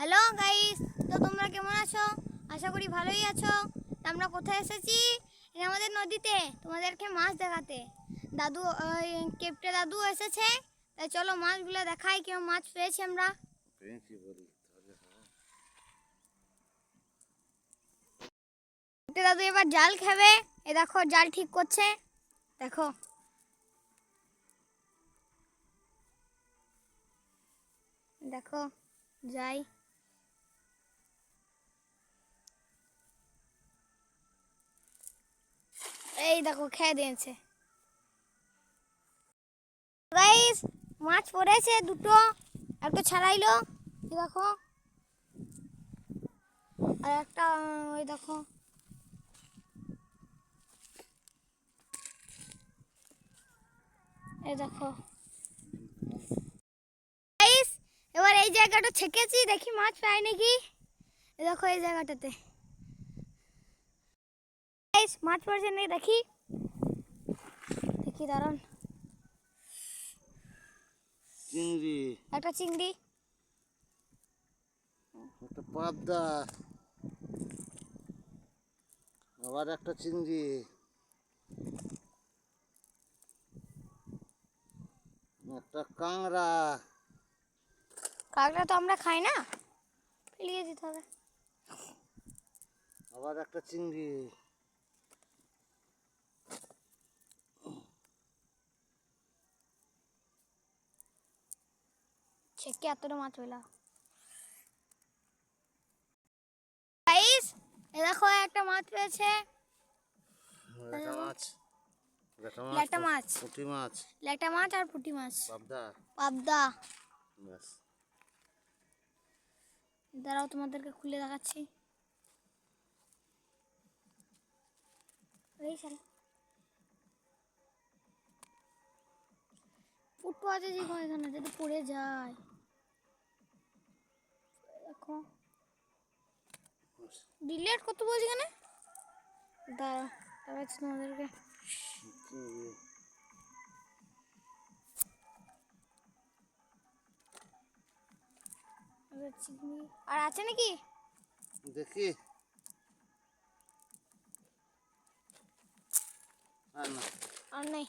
Hello guys, তো তোমরা কেমন আছো? আশা করি ভালোই আছো। আমরা কোথায় এসেছি? এটা আমাদের নদীতে তোমাদেরকে মাছ দেখাতে। দাদু কেপটে দাদু এসেছে, তাই চলো মাছগুলো দেখাই কেমন মাছ পেয়েছি আমরা। কেপটে দাদু এবার জাল খাবে। এ দেখো জাল ঠিক করছে, দেখো। দেখো যাই, এই দেখো খেয়ে দিয়েছে গাইস। মাছ পড়েছে দুটো, একটা ছাড়াইলো, এই দেখো। আর একটা ওই দেখো, এই দেখো গাইস। এবার এই জায়গাটা ছেকেছি, দেখি মাছ পাই নাকি। এই দেখো এই জায়গাটাতে গাইস মাছ পড়েছে নাকি দেখি। দেখি দাঁড়ান, চিংড়ি, একটা চিংড়ি, একটা পাবদা, আবার একটা চিংড়ি, একটা কাঁংড়া, কাঁকড়া তো আমরা খাই না, ফেলিয়ে দিতে হবে। আবার একটা চিংড়ি, ছেকে এতটা মাছ হইলা গাইস। এই দেখো একটা মাছ পেয়েছে, ল্যাটা মাছ, ল্যাটা মাছ, পুঁটি মাছ, ল্যাটা মাছ আর পুঁটি মাছ, পাবদা, পাবদা। ব্যাস। দাঁড়াও তোমাদেরকে খুলে দেখাচ্ছি। এই শালা ফুটো আছে যে এখানে, যদি পড়ে যায়। দেখো ডিলেট করতে বলছি কেন, দাঁড়াও দেখাচ্ছি তোমাদেরকে। আর আছে নাকি দেখি, আর না, আর নেই।